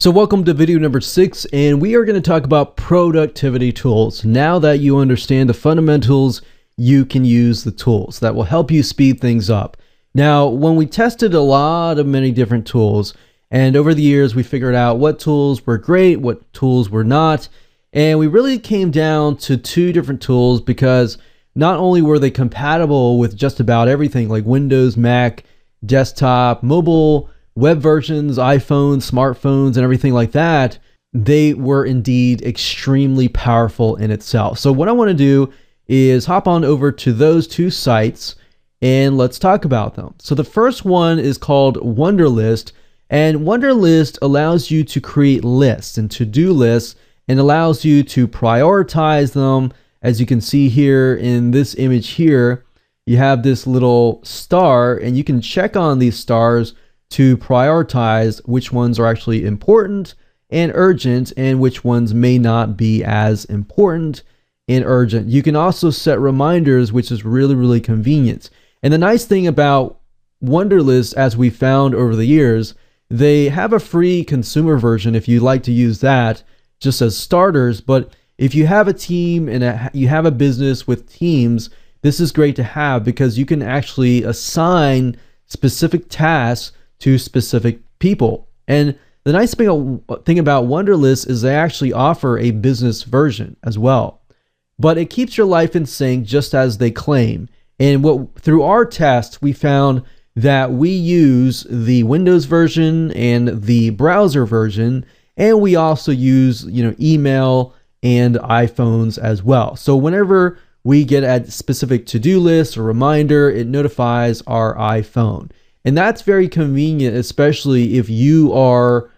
So welcome to video number 6, and we are going to talk about productivity tools. Now that you understand the fundamentals, you can use the tools that will help you speed things up. Now, when we tested many different tools, and over the years we figured out what tools were great, what tools were not, and we really came down to 2 different tools because not only were they compatible with just about everything like Windows, Mac, desktop, mobile, web versions, iPhones, smartphones, and everything like that, they were indeed extremely powerful in itself. So what I want to do is hop on over to those 2 sites and let's talk about them. So the first one is called Wunderlist, and Wunderlist allows you to create lists and to-do lists and allows you to prioritize them. As you can see here in this image here, you have this little star and you can check on these stars to prioritize which ones are actually important and urgent and which ones may not be as important and urgent. You can also set reminders, which is really convenient. And the nice thing about Wunderlist, as we found over the years, they have a free consumer version if you'd like to use that just as starters. But if you have a team and you have a business with teams, this is great to have because you can actually assign specific tasks to specific people. And the nice thing about Wunderlist is they actually offer a business version as well. But it keeps your life in sync just as they claim. And through our tests, we found that we use the Windows version and the browser version, and we also use email and iPhones as well. So whenever we get a specific to-do list or reminder, it notifies our iPhone. And that's very convenient, especially if you are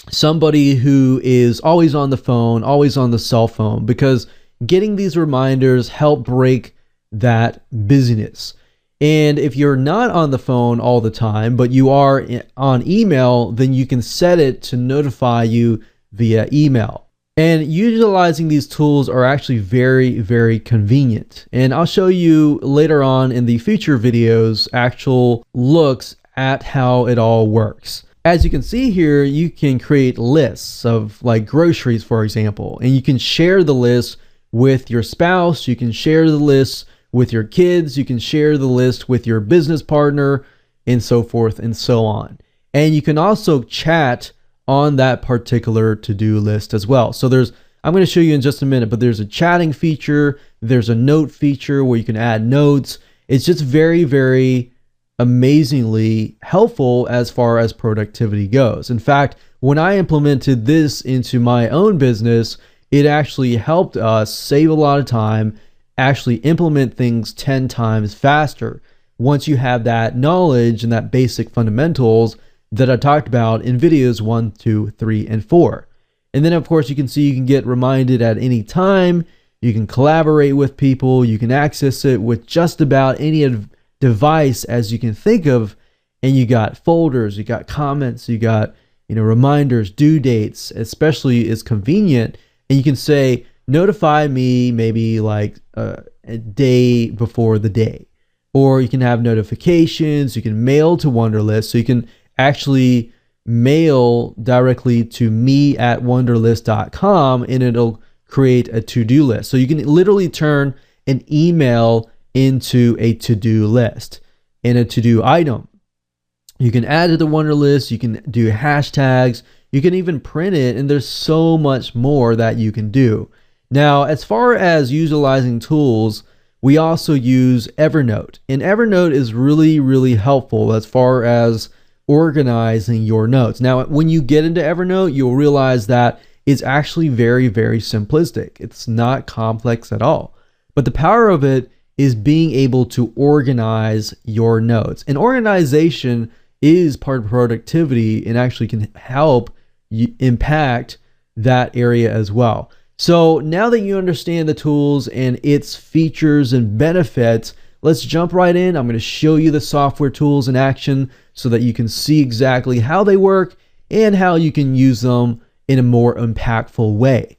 somebody who is always on the phone, always on the cell phone, because getting these reminders help break that busyness. And if you're not on the phone all the time, but you are on email, then you can set it to notify you via email. And utilizing these tools are actually very convenient. And I'll show you later on in the future videos actual looks at how it all works. As you can see here, you can create lists of like groceries, for example, and you can share the list with your spouse, you can share the list with your kids, you can share the list with your business partner, and so forth and so on. And you can also chat on that particular to-do list as well. So I'm going to show you in just a minute, but there's a chatting feature, there's a note feature where you can add notes. It's just very amazingly helpful as far as productivity goes. In fact, when I implemented this into my own business, it actually helped us save a lot of time, actually implement things 10 times faster once you have that knowledge and that basic fundamentals that I talked about in videos 1, 2, 3, and 4. And then of course you can see you can get reminded at any time, you can collaborate with people, you can access it with just about any device as you can think of, and you got folders, you got comments, you got reminders, due dates, especially is convenient, and you can say notify me maybe like a day before the day, or you can have notifications, you can mail to Wunderlist, so you can actually mail directly to me@wunderlist.com and it'll create a to-do list. So you can literally turn an email into a to-do list and a to-do item. You can add it to Wunderlist, you can do hashtags, you can even print it, and there's so much more that you can do. Now, as far as utilizing tools, we also use Evernote, and Evernote is really helpful as far as organizing your notes. Now, when you get into Evernote, you'll realize that it's actually very simplistic. It's not complex at all. But the power of it is being able to organize your notes. And organization is part of productivity and actually can help you impact that area as well. So now that you understand the tools and its features and benefits, let's jump right in. I'm going to show you the software tools in action so that you can see exactly how they work and how you can use them in a more impactful way.